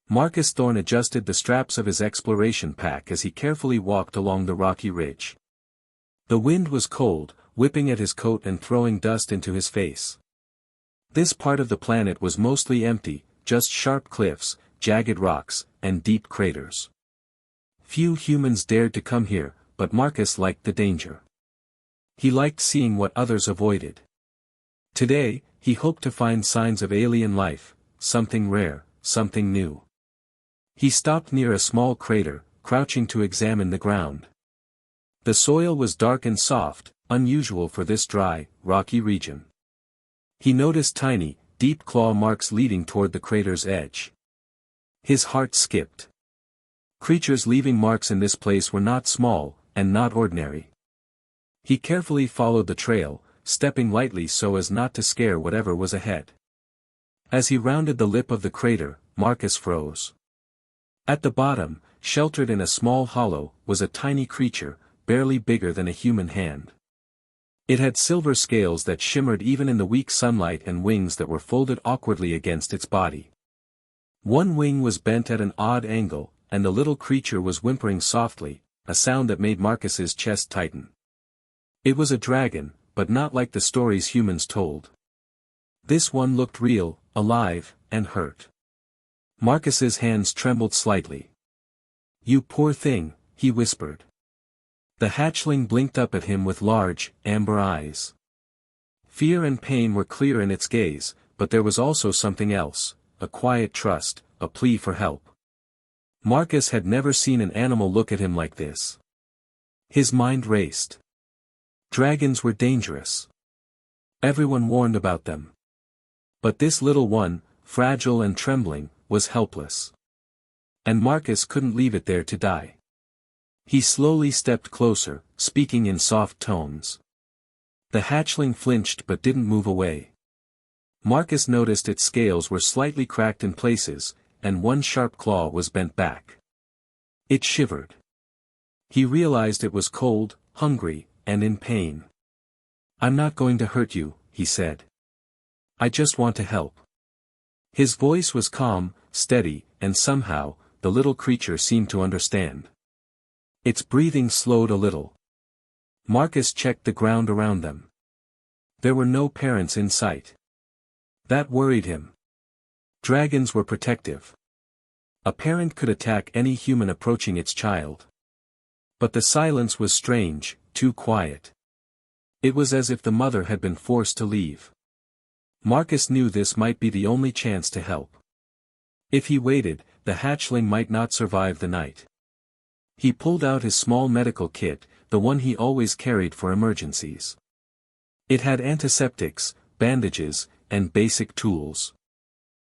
Marcus Thorne adjusted the straps of his exploration pack as he carefully walked along the rocky ridge. The wind was cold, whipping at his coat and throwing dust into his face. This part of the planet was mostly empty, just sharp cliffs, jagged rocks, and deep craters. Few humans dared to come here, but Marcus liked the danger. He liked seeing what others avoided. Today, he hoped to find signs of alien life, something rare, something new. He stopped near a small crater, crouching to examine the ground. The soil was dark and soft, unusual for this dry, rocky region. He noticed tiny, deep claw marks leading toward the crater's edge. His heart skipped. Creatures leaving marks in this place were not small, and not ordinary. He carefully followed the trail, stepping lightly so as not to scare whatever was ahead. As he rounded the lip of the crater, Marcus froze. At the bottom, sheltered in a small hollow, was a tiny creature, barely bigger than a human hand. It had silver scales that shimmered even in the weak sunlight and wings that were folded awkwardly against its body. One wing was bent at an odd angle, and the little creature was whimpering softly, a sound that made Marcus's chest tighten. It was a dragon, but not like the stories humans told. This one looked real, alive, and hurt. Marcus's hands trembled slightly. "You poor thing," he whispered. The hatchling blinked up at him with large, amber eyes. Fear and pain were clear in its gaze, but there was also something else, a quiet trust, a plea for help. Marcus had never seen an animal look at him like this. His mind raced. Dragons were dangerous. Everyone warned about them. But this little one, fragile and trembling, was helpless. And Marcus couldn't leave it there to die. He slowly stepped closer, speaking in soft tones. The hatchling flinched but didn't move away. Marcus noticed its scales were slightly cracked in places, and one sharp claw was bent back. It shivered. He realized it was cold, hungry, and in pain. "I'm not going to hurt you," he said. "I just want to help." His voice was calm, steady, and somehow, the little creature seemed to understand. Its breathing slowed a little. Marcus checked the ground around them. There were no parents in sight. That worried him. Dragons were protective. A parent could attack any human approaching its child. But the silence was strange, too quiet. It was as if the mother had been forced to leave. Marcus knew this might be the only chance to help. If he waited, the hatchling might not survive the night. He pulled out his small medical kit, the one he always carried for emergencies. It had antiseptics, bandages, and basic tools.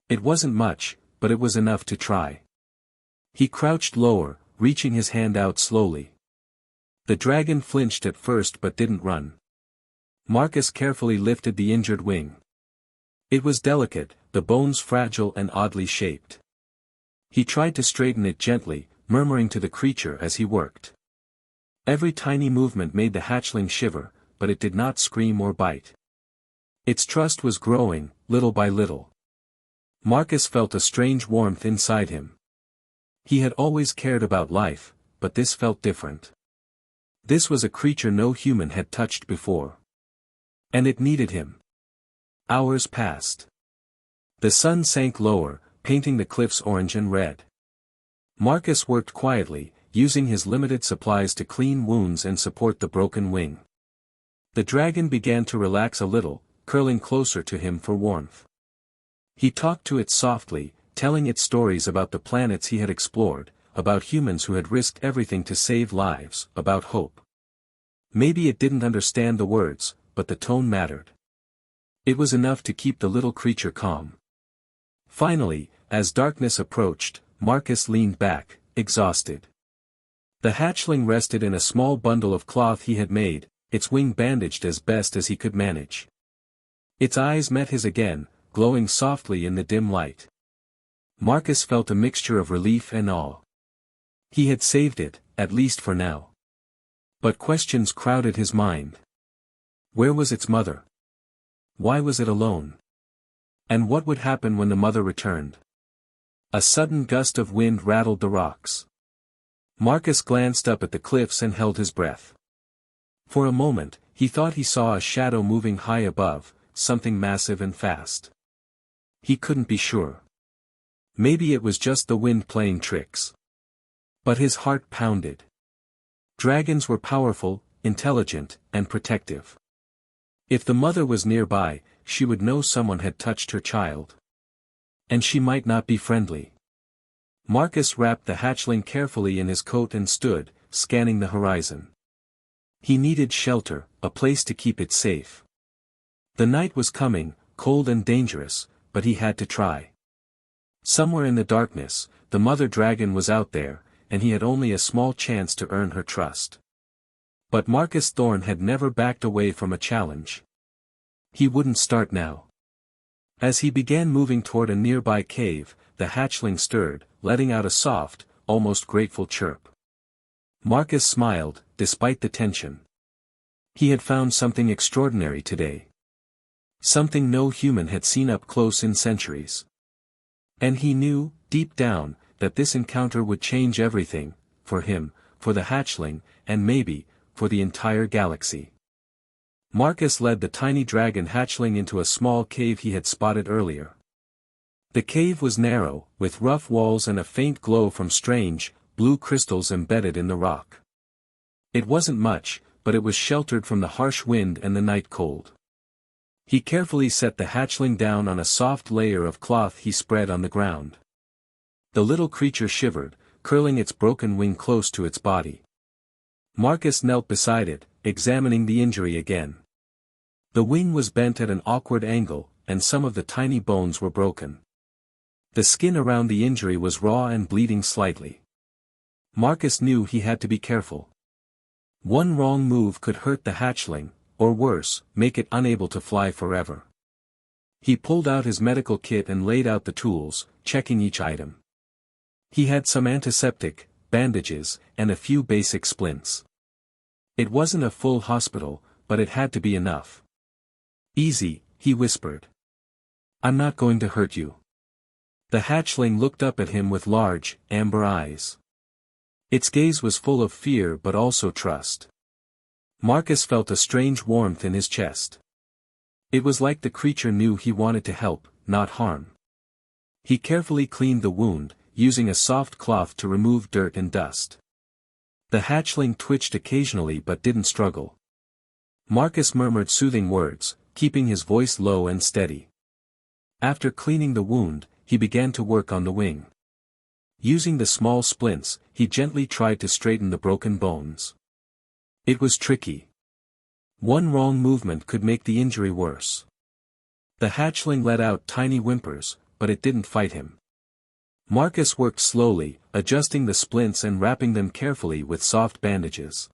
It wasn't much, but it was enough to try. He crouched lower, reaching his hand out slowly. The dragon flinched at first but didn't run. Marcus carefully lifted the injured wing. It was delicate, the bones fragile and oddly shaped. He tried to straighten it gently, murmuring to the creature as he worked. Every tiny movement made the hatchling shiver, but it did not scream or bite. Its trust was growing, little by little. Marcus felt a strange warmth inside him. He had always cared about life, but this felt different. This was a creature no human had touched before. And it needed him. Hours passed. The sun sank lower, painting the cliffs orange and red. Marcus worked quietly, using his limited supplies to clean wounds and support the broken wing. The dragon began to relax a little, curling closer to him for warmth. He talked to it softly, telling it stories about the planets he had explored, about humans who had risked everything to save lives, about hope. Maybe it didn't understand the words, but the tone mattered. It was enough to keep the little creature calm. Finally, as darkness approached, Marcus leaned back, exhausted. The hatchling rested in a small bundle of cloth he had made, its wing bandaged as best as he could manage. Its eyes met his again, glowing softly in the dim light. Marcus felt a mixture of relief and awe. He had saved it, at least for now. But questions crowded his mind. Where was its mother? Why was it alone? And what would happen when the mother returned? A sudden gust of wind rattled the rocks. Marcus glanced up at the cliffs and held his breath. For a moment, he thought he saw a shadow moving high above, something massive and fast. He couldn't be sure. Maybe it was just the wind playing tricks. But his heart pounded. Dragons were powerful, intelligent, and protective. If the mother was nearby, she would know someone had touched her child. And she might not be friendly. Marcus wrapped the hatchling carefully in his coat and stood, scanning the horizon. He needed shelter, a place to keep it safe. The night was coming, cold and dangerous, but he had to try. Somewhere in the darkness, the mother dragon was out there, and he had only a small chance to earn her trust. But Marcus Thorne had never backed away from a challenge. He wouldn't start now. As he began moving toward a nearby cave, the hatchling stirred, letting out a soft, almost grateful chirp. Marcus smiled, despite the tension. He had found something extraordinary today. Something no human had seen up close in centuries. And he knew, deep down, that this encounter would change everything, for him, for the hatchling, and maybe, for the entire galaxy. Marcus led the tiny dragon hatchling into a small cave he had spotted earlier. The cave was narrow, with rough walls and a faint glow from strange, blue crystals embedded in the rock. It wasn't much, but it was sheltered from the harsh wind and the night cold. He carefully set the hatchling down on a soft layer of cloth he spread on the ground. The little creature shivered, curling its broken wing close to its body. Marcus knelt beside it, examining the injury again. The wing was bent at an awkward angle, and some of the tiny bones were broken. The skin around the injury was raw and bleeding slightly. Marcus knew he had to be careful. One wrong move could hurt the hatchling, or worse, make it unable to fly forever. He pulled out his medical kit and laid out the tools, checking each item. He had some antiseptic, bandages, and a few basic splints. It wasn't a full hospital, but it had to be enough. "Easy," he whispered. "I'm not going to hurt you." The hatchling looked up at him with large, amber eyes. Its gaze was full of fear but also trust. Marcus felt a strange warmth in his chest. It was like the creature knew he wanted to help, not harm. He carefully cleaned the wound, using a soft cloth to remove dirt and dust. The hatchling twitched occasionally but didn't struggle. Marcus murmured soothing words, keeping his voice low and steady. After cleaning the wound, he began to work on the wing. Using the small splints, he gently tried to straighten the broken bones. It was tricky. One wrong movement could make the injury worse. The hatchling let out tiny whimpers, but it didn't fight him. Marcus worked slowly, adjusting the splints and wrapping them carefully with soft bandages.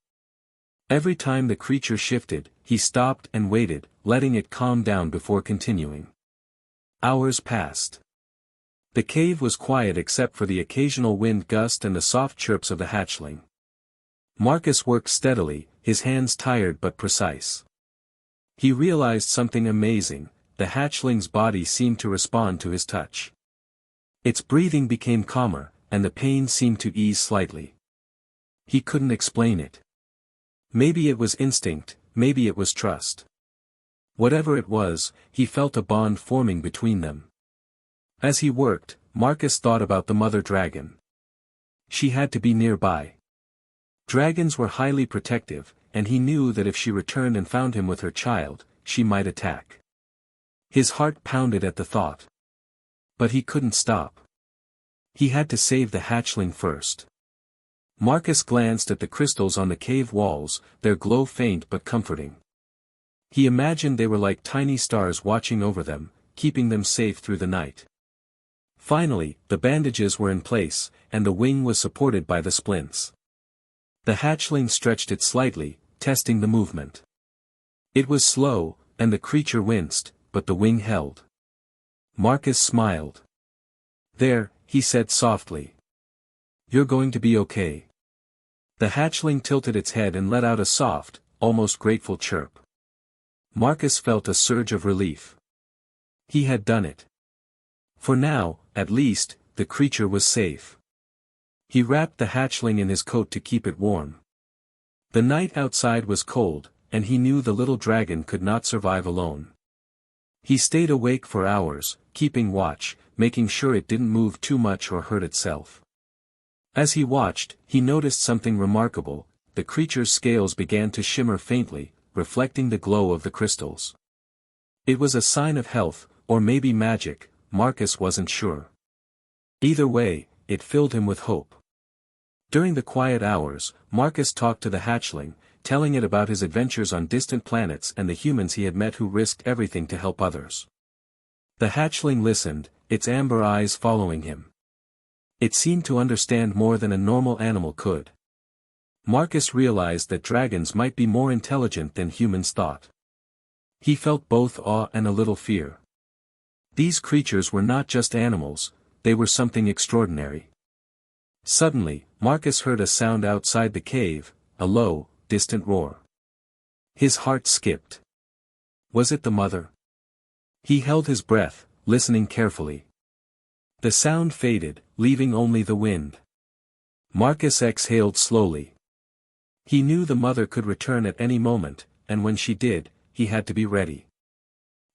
Every time the creature shifted, he stopped and waited, letting it calm down before continuing. Hours passed. The cave was quiet except for the occasional wind gust and the soft chirps of the hatchling. Marcus worked steadily, his hands tired but precise. He realized something amazing: the hatchling's body seemed to respond to his touch. Its breathing became calmer, and the pain seemed to ease slightly. He couldn't explain it. Maybe it was instinct, maybe it was trust. Whatever it was, he felt a bond forming between them. As he worked, Marcus thought about the mother dragon. She had to be nearby. Dragons were highly protective, and he knew that if she returned and found him with her child, she might attack. His heart pounded at the thought. But he couldn't stop. He had to save the hatchling first. Marcus glanced at the crystals on the cave walls, their glow faint but comforting. He imagined they were like tiny stars watching over them, keeping them safe through the night. Finally, the bandages were in place, and the wing was supported by the splints. The hatchling stretched it slightly, testing the movement. It was slow, and the creature winced, but the wing held. Marcus smiled. "There," he said softly. "You're going to be okay." The hatchling tilted its head and let out a soft, almost grateful chirp. Marcus felt a surge of relief. He had done it. For now, at least, the creature was safe. He wrapped the hatchling in his coat to keep it warm. The night outside was cold, and he knew the little dragon could not survive alone. He stayed awake for hours, keeping watch, making sure it didn't move too much or hurt itself. As he watched, he noticed something remarkable. The creature's scales began to shimmer faintly, reflecting the glow of the crystals. It was a sign of health, or maybe magic, Marcus wasn't sure. Either way, it filled him with hope. During the quiet hours, Marcus talked to the hatchling, telling it about his adventures on distant planets and the humans he had met who risked everything to help others. The hatchling listened, its amber eyes following him. It seemed to understand more than a normal animal could. Marcus realized that dragons might be more intelligent than humans thought. He felt both awe and a little fear. These creatures were not just animals, they were something extraordinary. Suddenly, Marcus heard a sound outside the cave, a low, distant roar. His heart skipped. Was it the mother? He held his breath, listening carefully. The sound faded, leaving only the wind. Marcus exhaled slowly. He knew the mother could return at any moment, and when she did, he had to be ready.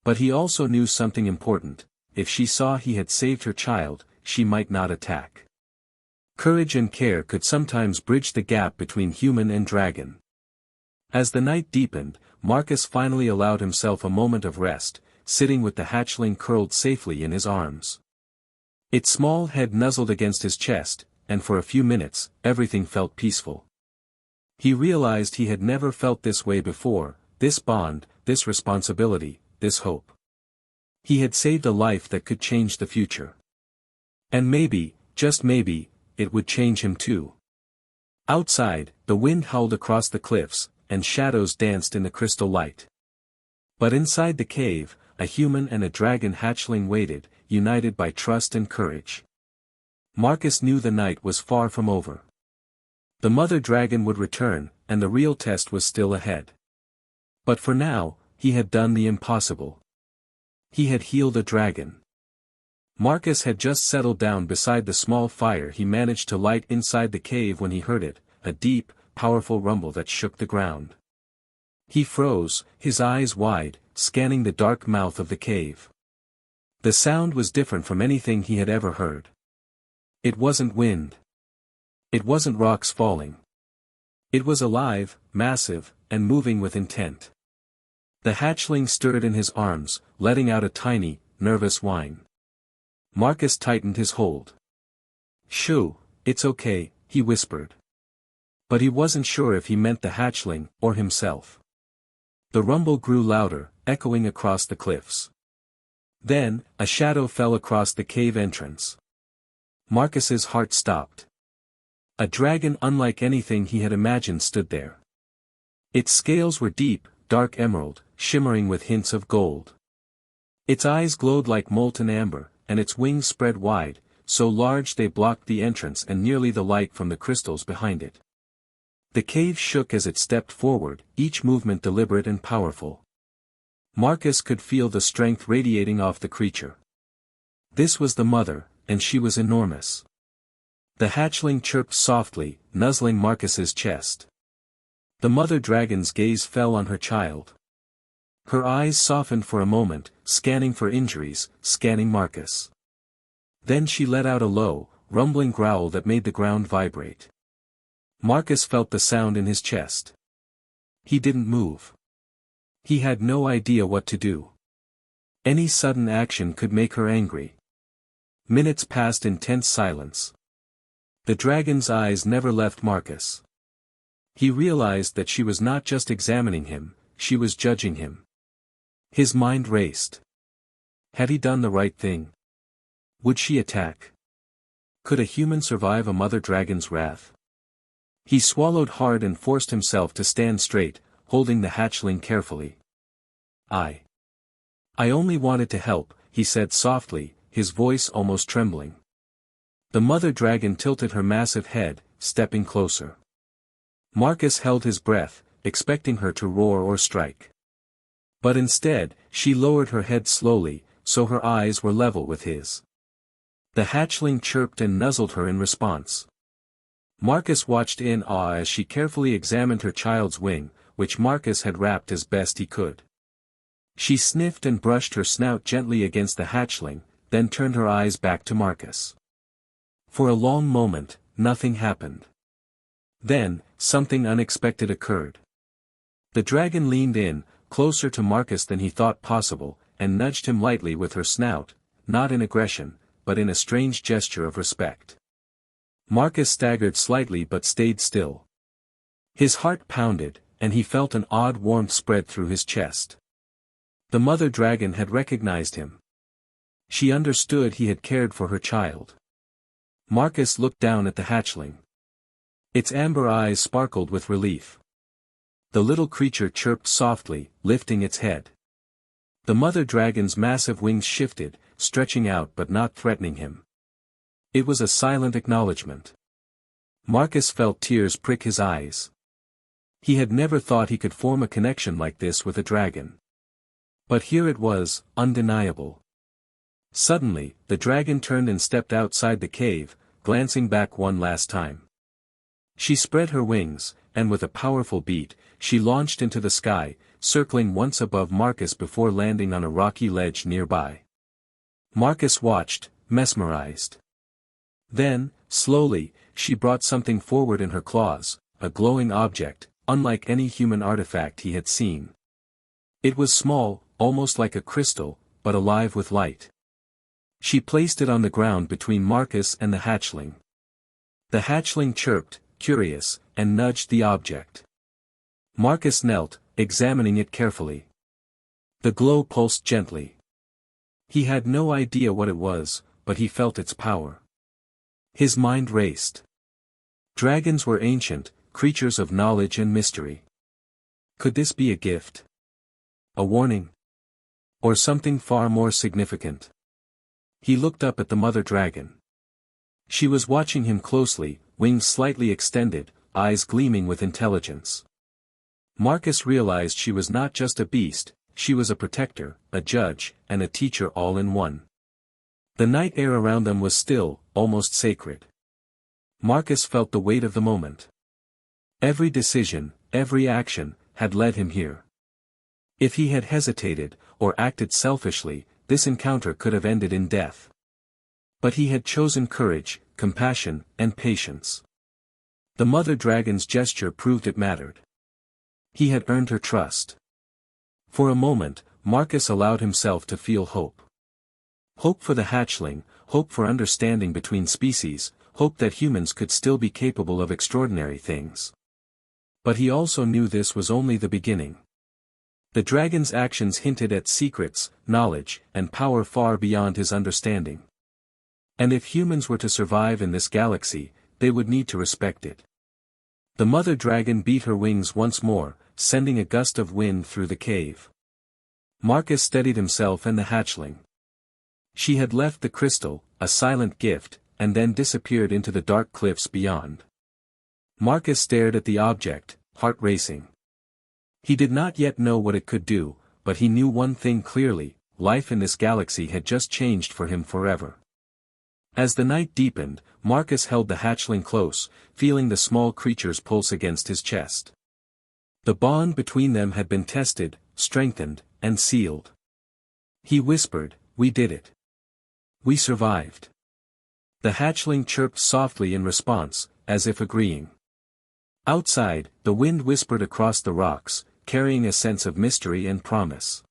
But he also knew something important: if she saw he had saved her child, she might not attack. Courage and care could sometimes bridge the gap between human and dragon. As the night deepened, Marcus finally allowed himself a moment of rest, sitting with the hatchling curled safely in his arms. Its small head nuzzled against his chest, and for a few minutes, everything felt peaceful. He realized he had never felt this way before, this bond, this responsibility, this hope. He had saved a life that could change the future. And maybe, just maybe, it would change him too. Outside, the wind howled across the cliffs, and shadows danced in the crystal light. But inside the cave, a human and a dragon hatchling waited, united by trust and courage. Marcus knew the night was far from over. The mother dragon would return, and the real test was still ahead. But for now, he had done the impossible. He had healed a dragon. Marcus had just settled down beside the small fire he managed to light inside the cave when he heard it, a deep, powerful rumble that shook the ground. He froze, his eyes wide, scanning the dark mouth of the cave. The sound was different from anything he had ever heard. It wasn't wind. It wasn't rocks falling. It was alive, massive, and moving with intent. The hatchling stirred in his arms, letting out a tiny, nervous whine. Marcus tightened his hold. "Shoo, it's okay," he whispered. But he wasn't sure if he meant the hatchling, or himself. The rumble grew louder, echoing across the cliffs. Then, a shadow fell across the cave entrance. Marcus's heart stopped. A dragon unlike anything he had imagined stood there. Its scales were deep, dark emerald, shimmering with hints of gold. Its eyes glowed like molten amber, and its wings spread wide, so large they blocked the entrance and nearly the light from the crystals behind it. The cave shook as it stepped forward, each movement deliberate and powerful. Marcus could feel the strength radiating off the creature. This was the mother, and she was enormous. The hatchling chirped softly, nuzzling Marcus's chest. The mother dragon's gaze fell on her child. Her eyes softened for a moment, scanning for injuries, scanning Marcus. Then she let out a low, rumbling growl that made the ground vibrate. Marcus felt the sound in his chest. He didn't move. He had no idea what to do. Any sudden action could make her angry. Minutes passed in tense silence. The dragon's eyes never left Marcus. He realized that she was not just examining him, she was judging him. His mind raced. Had he done the right thing? Would she attack? Could a human survive a mother dragon's wrath? He swallowed hard and forced himself to stand straight, holding the hatchling carefully. I only wanted to help," he said softly, his voice almost trembling. The mother dragon tilted her massive head, stepping closer. Marcus held his breath, expecting her to roar or strike. But instead, she lowered her head slowly, so her eyes were level with his. The hatchling chirped and nuzzled her in response. Marcus watched in awe as she carefully examined her child's wing, which Marcus had wrapped as best he could. She sniffed and brushed her snout gently against the hatchling, then turned her eyes back to Marcus. For a long moment, nothing happened. Then, something unexpected occurred. The dragon leaned in, closer to Marcus than he thought possible, and nudged him lightly with her snout, not in aggression, but in a strange gesture of respect. Marcus staggered slightly but stayed still. His heart pounded, and he felt an odd warmth spread through his chest. The mother dragon had recognized him. She understood he had cared for her child. Marcus looked down at the hatchling. Its amber eyes sparkled with relief. The little creature chirped softly, lifting its head. The mother dragon's massive wings shifted, stretching out but not threatening him. It was a silent acknowledgement. Marcus felt tears prick his eyes. He had never thought he could form a connection like this with a dragon. But here it was, undeniable. Suddenly, the dragon turned and stepped outside the cave, glancing back one last time. She spread her wings, and with a powerful beat, she launched into the sky, circling once above Marcus before landing on a rocky ledge nearby. Marcus watched, mesmerized. Then, slowly, she brought something forward in her claws, a glowing object, unlike any human artifact he had seen. It was small, almost like a crystal, but alive with light. She placed it on the ground between Marcus and the hatchling. The hatchling chirped, curious, and nudged the object. Marcus knelt, examining it carefully. The glow pulsed gently. He had no idea what it was, but he felt its power. His mind raced. Dragons were ancient, creatures of knowledge and mystery. Could this be a gift? A warning? Or something far more significant? He looked up at the mother dragon. She was watching him closely, wings slightly extended, eyes gleaming with intelligence. Marcus realized she was not just a beast, she was a protector, a judge, and a teacher all in one. The night air around them was still, almost sacred. Marcus felt the weight of the moment. Every decision, every action, had led him here. If he had hesitated, or acted selfishly, this encounter could have ended in death. But he had chosen courage, compassion, and patience. The mother dragon's gesture proved it mattered. He had earned her trust. For a moment, Marcus allowed himself to feel hope. Hope for the hatchling, hope for understanding between species, hope that humans could still be capable of extraordinary things. But he also knew this was only the beginning. The dragon's actions hinted at secrets, knowledge, and power far beyond his understanding. And if humans were to survive in this galaxy, they would need to respect it. The mother dragon beat her wings once more, sending a gust of wind through the cave. Marcus steadied himself and the hatchling. She had left the crystal, a silent gift, and then disappeared into the dark cliffs beyond. Marcus stared at the object, heart racing. He did not yet know what it could do, but he knew one thing clearly: life in this galaxy had just changed for him forever. As the night deepened, Marcus held the hatchling close, feeling the small creature's pulse against his chest. The bond between them had been tested, strengthened, and sealed. He whispered, "We did it. We survived." The hatchling chirped softly in response, as if agreeing. Outside, the wind whispered across the rocks, carrying a sense of mystery and promise.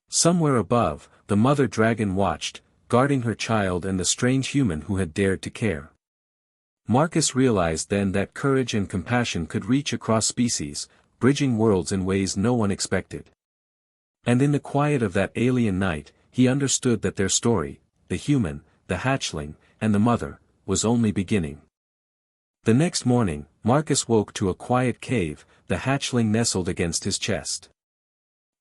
Somewhere above, the mother dragon watched, guarding her child and the strange human who had dared to care. Marcus realized then that courage and compassion could reach across species, bridging worlds in ways no one expected. And in the quiet of that alien night, he understood that their story, the human, the hatchling, and the mother, was only beginning. The next morning, Marcus woke to a quiet cave, the hatchling nestled against his chest.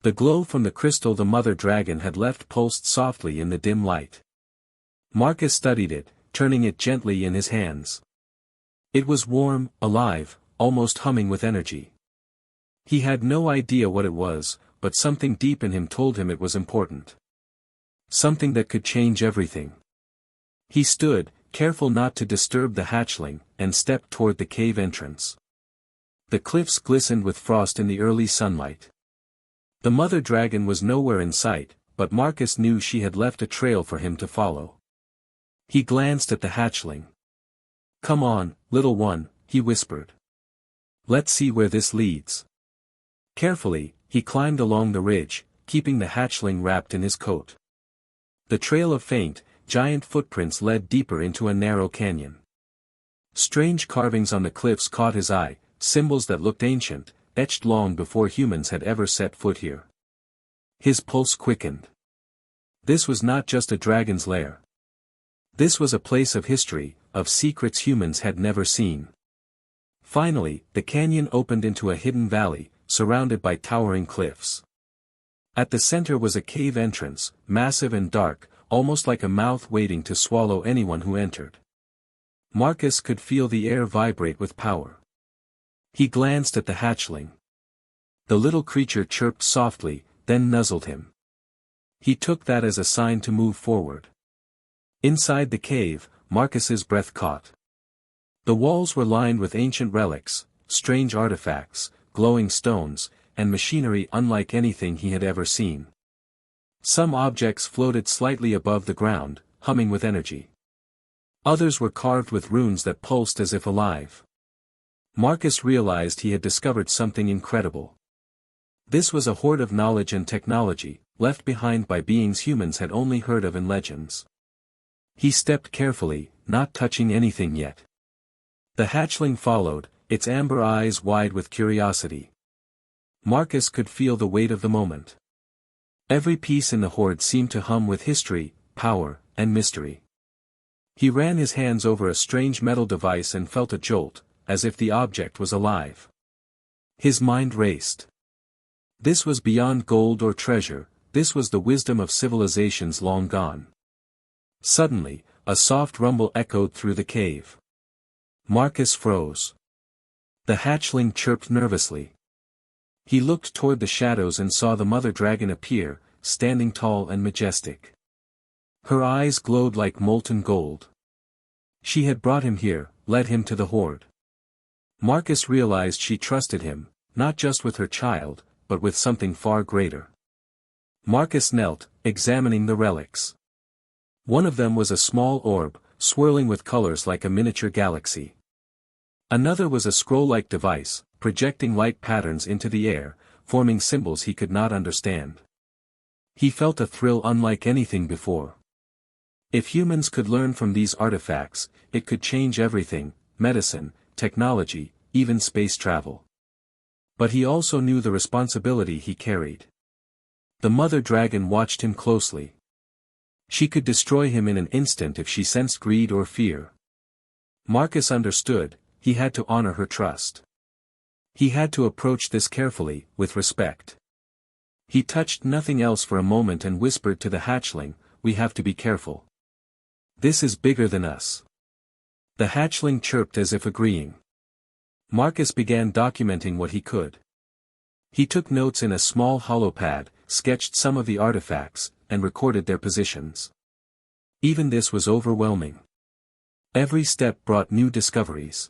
The glow from the crystal the mother dragon had left pulsed softly in the dim light. Marcus studied it, turning it gently in his hands. It was warm, alive, almost humming with energy. He had no idea what it was, but something deep in him told him it was important. Something that could change everything. He stood, careful not to disturb the hatchling, and stepped toward the cave entrance. The cliffs glistened with frost in the early sunlight. The mother dragon was nowhere in sight, but Marcus knew she had left a trail for him to follow. He glanced at the hatchling. "Come on, little one," he whispered. "Let's see where this leads." Carefully, he climbed along the ridge, keeping the hatchling wrapped in his coat. The trail of faint, giant footprints led deeper into a narrow canyon. Strange carvings on the cliffs caught his eye, symbols that looked ancient, etched long before humans had ever set foot here. His pulse quickened. This was not just a dragon's lair. This was a place of history, of secrets humans had never seen. Finally, the canyon opened into a hidden valley, surrounded by towering cliffs. At the center was a cave entrance, massive and dark, almost like a mouth waiting to swallow anyone who entered. Marcus could feel the air vibrate with power. He glanced at the hatchling. The little creature chirped softly, then nuzzled him. He took that as a sign to move forward. Inside the cave, Marcus's breath caught. The walls were lined with ancient relics, strange artifacts, glowing stones, and machinery unlike anything he had ever seen. Some objects floated slightly above the ground, humming with energy. Others were carved with runes that pulsed as if alive. Marcus realized he had discovered something incredible. This was a hoard of knowledge and technology, left behind by beings humans had only heard of in legends. He stepped carefully, not touching anything yet. The hatchling followed, its amber eyes wide with curiosity. Marcus could feel the weight of the moment. Every piece in the hoard seemed to hum with history, power, and mystery. He ran his hands over a strange metal device and felt a jolt, as if the object was alive. His mind raced. This was beyond gold or treasure, this was the wisdom of civilizations long gone. Suddenly, a soft rumble echoed through the cave. Marcus froze. The hatchling chirped nervously. He looked toward the shadows and saw the mother dragon appear, standing tall and majestic. Her eyes glowed like molten gold. She had brought him here, led him to the hoard. Marcus realized she trusted him, not just with her child, but with something far greater. Marcus knelt, examining the relics. One of them was a small orb, swirling with colors like a miniature galaxy. Another was a scroll-like device, projecting light patterns into the air, forming symbols he could not understand. He felt a thrill unlike anything before. If humans could learn from these artifacts, it could change everything: medicine, technology, even space travel. But he also knew the responsibility he carried. The mother dragon watched him closely. She could destroy him in an instant if she sensed greed or fear. Marcus understood, he had to honor her trust. He had to approach this carefully, with respect. He touched nothing else for a moment and whispered to the hatchling, "We have to be careful. This is bigger than us." The hatchling chirped as if agreeing. Marcus began documenting what he could. He took notes in a small hollow pad, sketched some of the artifacts, and recorded their positions. Even this was overwhelming. Every step brought new discoveries.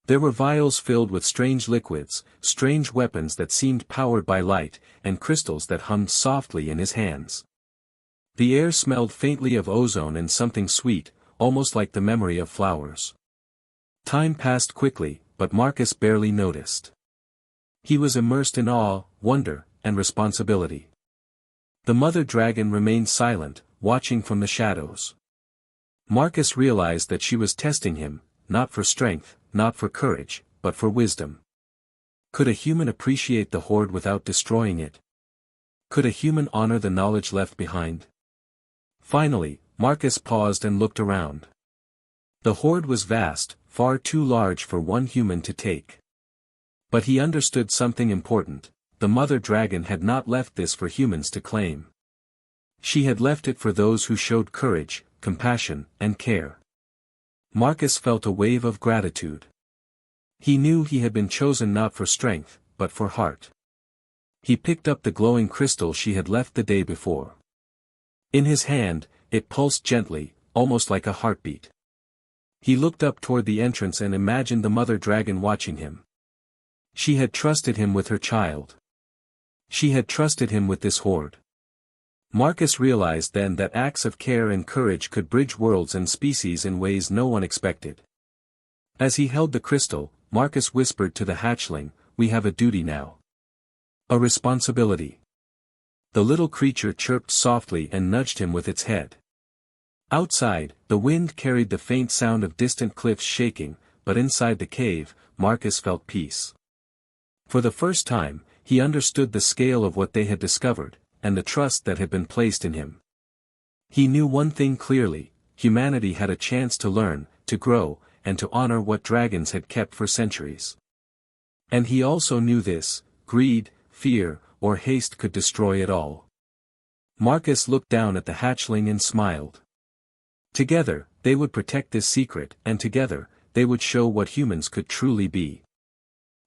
There were vials filled with strange liquids, strange weapons that seemed powered by light, and crystals that hummed softly in his hands. The air smelled faintly of ozone and something sweet, almost like the memory of flowers. Time passed quickly, but Marcus barely noticed. He was immersed in awe, wonder, and responsibility. The mother dragon remained silent, watching from the shadows. Marcus realized that she was testing him, not for strength, not for courage, but for wisdom. Could a human appreciate the hoard without destroying it? Could a human honor the knowledge left behind? Finally, Marcus paused and looked around. The hoard was vast, far too large for one human to take. But he understood something important: the mother dragon had not left this for humans to claim. She had left it for those who showed courage, compassion, and care. Marcus felt a wave of gratitude. He knew he had been chosen not for strength, but for heart. He picked up the glowing crystal she had left the day before. In his hand, it pulsed gently, almost like a heartbeat. He looked up toward the entrance and imagined the mother dragon watching him. She had trusted him with her child. She had trusted him with this horde. Marcus realized then that acts of care and courage could bridge worlds and species in ways no one expected. As he held the crystal, Marcus whispered to the hatchling, "We have a duty now. A responsibility." The little creature chirped softly and nudged him with its head. Outside, the wind carried the faint sound of distant cliffs shaking, but inside the cave, Marcus felt peace. For the first time, he understood the scale of what they had discovered, and the trust that had been placed in him. He knew one thing clearly: humanity had a chance to learn, to grow, and to honor what dragons had kept for centuries. And he also knew this: greed, fear, or haste could destroy it all. Marcus looked down at the hatchling and smiled. Together, they would protect this secret, and together, they would show what humans could truly be.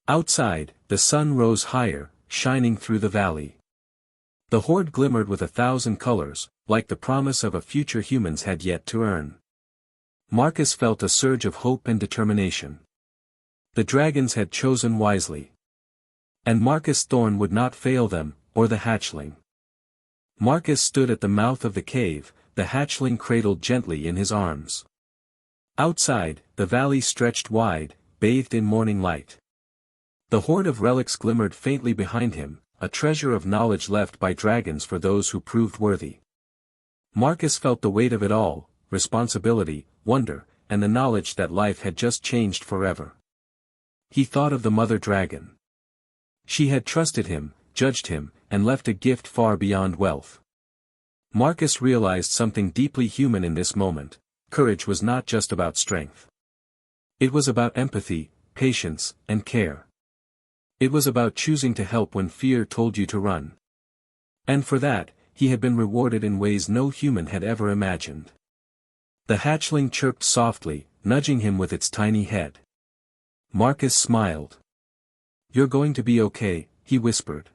Outside, the sun rose higher, shining through the valley. The horde glimmered with 1,000 colors, like the promise of a future humans had yet to earn. Marcus felt a surge of hope and determination. The dragons had chosen wisely. And Marcus Thorn would not fail them, or the hatchling. Marcus stood at the mouth of the cave, the hatchling cradled gently in his arms. Outside, the valley stretched wide, bathed in morning light. The hoard of relics glimmered faintly behind him, a treasure of knowledge left by dragons for those who proved worthy. Marcus felt the weight of it all: responsibility, wonder, and the knowledge that life had just changed forever. He thought of the mother dragon. She had trusted him, judged him, and left a gift far beyond wealth. Marcus realized something deeply human in this moment: courage was not just about strength. It was about empathy, patience, and care. It was about choosing to help when fear told you to run. And for that, he had been rewarded in ways no human had ever imagined. The hatchling chirped softly, nudging him with its tiny head. Marcus smiled. "You're going to be okay," he whispered.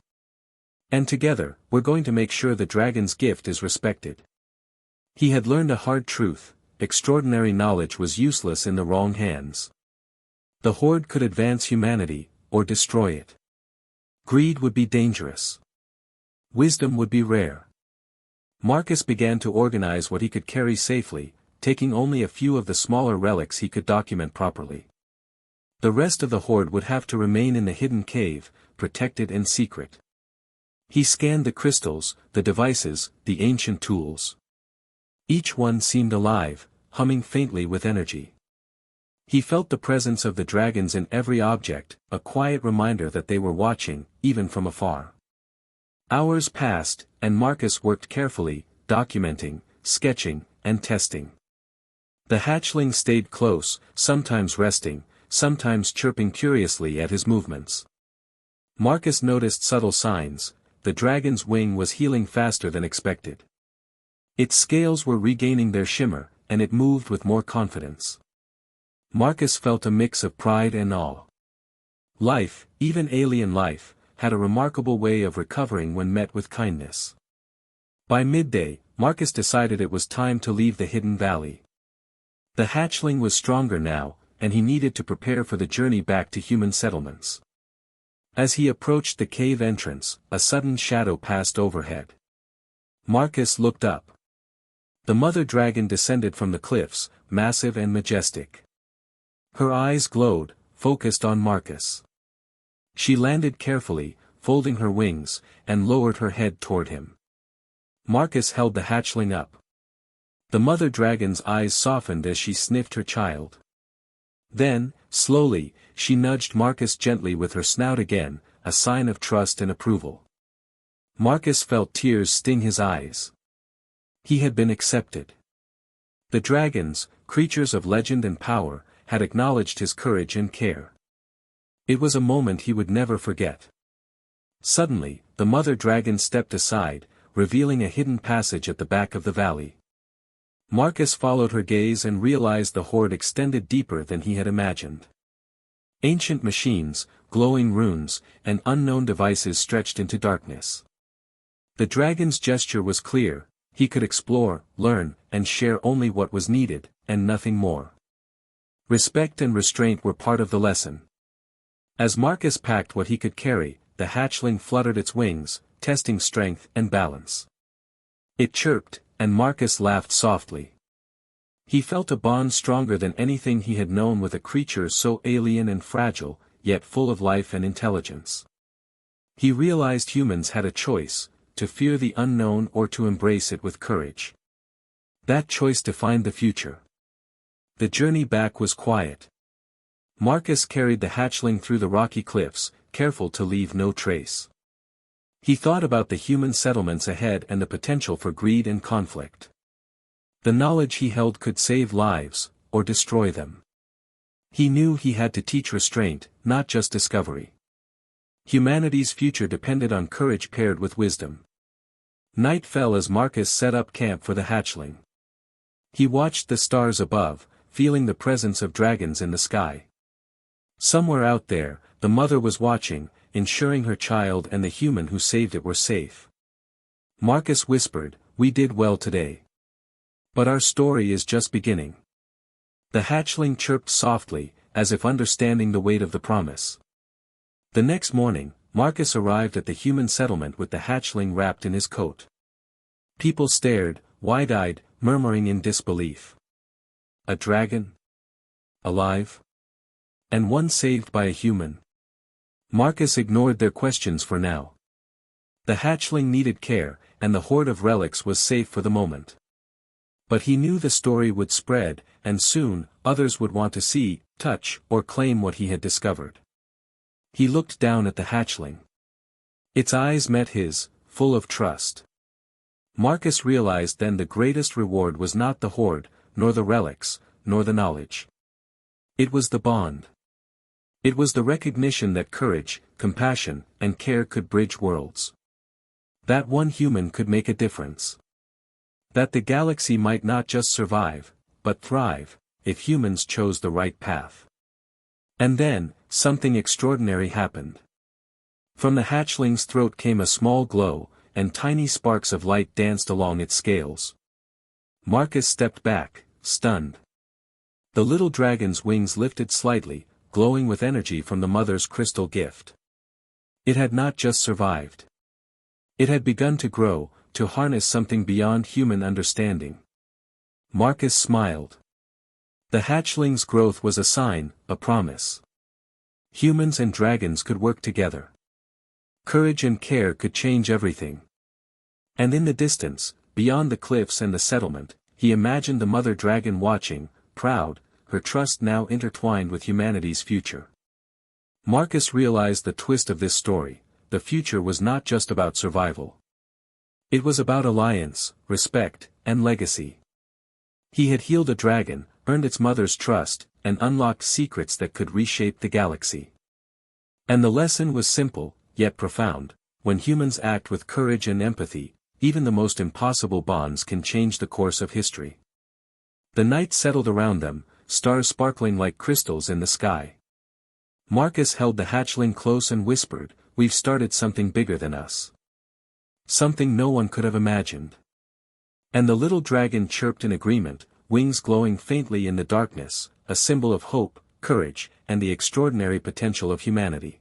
"And together, we're going to make sure the dragon's gift is respected." He had learned a hard truth: extraordinary knowledge was useless in the wrong hands. The horde could advance humanity, or destroy it. Greed would be dangerous. Wisdom would be rare. Marcus began to organize what he could carry safely, taking only a few of the smaller relics he could document properly. The rest of the horde would have to remain in the hidden cave, protected in secret. He scanned the crystals, the devices, the ancient tools. Each one seemed alive, humming faintly with energy. He felt the presence of the dragons in every object, a quiet reminder that they were watching, even from afar. Hours passed, and Marcus worked carefully, documenting, sketching, and testing. The hatchling stayed close, sometimes resting, sometimes chirping curiously at his movements. Marcus noticed subtle signs: the dragon's wing was healing faster than expected. Its scales were regaining their shimmer, and it moved with more confidence. Marcus felt a mix of pride and awe. Life, even alien life, had a remarkable way of recovering when met with kindness. By midday, Marcus decided it was time to leave the hidden valley. The hatchling was stronger now, and he needed to prepare for the journey back to human settlements. As he approached the cave entrance, a sudden shadow passed overhead. Marcus looked up. The mother dragon descended from the cliffs, massive and majestic. Her eyes glowed, focused on Marcus. She landed carefully, folding her wings, and lowered her head toward him. Marcus held the hatchling up. The mother dragon's eyes softened as she sniffed her child. Then, slowly, she nudged Marcus gently with her snout again, a sign of trust and approval. Marcus felt tears sting his eyes. He had been accepted. The dragons, creatures of legend and power, had acknowledged his courage and care. It was a moment he would never forget. Suddenly, the mother dragon stepped aside, revealing a hidden passage at the back of the valley. Marcus followed her gaze and realized the horde extended deeper than he had imagined. Ancient machines, glowing runes, and unknown devices stretched into darkness. The dragon's gesture was clear: He could explore, learn, and share only what was needed, and nothing more. Respect and restraint were part of the lesson. As Marcus packed what he could carry, the hatchling fluttered its wings, testing strength and balance. It chirped, and Marcus laughed softly. He felt a bond stronger than anything he had known with a creature so alien and fragile, yet full of life and intelligence. He realized humans had a choice, to fear the unknown or to embrace it with courage. That choice defined the future. The journey back was quiet. Marcus carried the hatchling through the rocky cliffs, careful to leave no trace. He thought about the human settlements ahead and the potential for greed and conflict. The knowledge he held could save lives, or destroy them. He knew he had to teach restraint, not just discovery. Humanity's future depended on courage paired with wisdom. Night fell as Marcus set up camp for the hatchling. He watched the stars above, feeling the presence of dragons in the sky. Somewhere out there, the mother was watching, ensuring her child and the human who saved it were safe. Marcus whispered, "We did well today. But our story is just beginning." The hatchling chirped softly, as if understanding the weight of the promise. The next morning, Marcus arrived at the human settlement with the hatchling wrapped in his coat. People stared, wide-eyed, murmuring in disbelief. A dragon? Alive? And one saved by a human? Marcus ignored their questions for now. The hatchling needed care, and the hoard of relics was safe for the moment. But he knew the story would spread, and soon, others would want to see, touch, or claim what he had discovered. He looked down at the hatchling. Its eyes met his, full of trust. Marcus realized then the greatest reward was not the hoard, nor the relics, nor the knowledge. It was the bond. It was the recognition that courage, compassion, and care could bridge worlds. That one human could make a difference. That the galaxy might not just survive, but thrive, if humans chose the right path. And then, something extraordinary happened. From the hatchling's throat came a small glow, and tiny sparks of light danced along its scales. Marcus stepped back, stunned. The little dragon's wings lifted slightly, glowing with energy from the mother's crystal gift. It had not just survived. It had begun to grow, to harness something beyond human understanding. Marcus smiled. The hatchling's growth was a sign, a promise. Humans and dragons could work together. Courage and care could change everything. And in the distance, beyond the cliffs and the settlement, he imagined the mother dragon watching, proud, her trust now intertwined with humanity's future. Marcus realized the twist of this story: the future was not just about survival. It was about alliance, respect, and legacy. He had healed a dragon, earned its mother's trust, and unlocked secrets that could reshape the galaxy. And the lesson was simple, yet profound: when humans act with courage and empathy, even the most impossible bonds can change the course of history. The night settled around them, stars sparkling like crystals in the sky. Marcus held the hatchling close and whispered, "We've started something bigger than us. Something no one could have imagined." And the little dragon chirped in agreement, wings glowing faintly in the darkness, a symbol of hope, courage, and the extraordinary potential of humanity.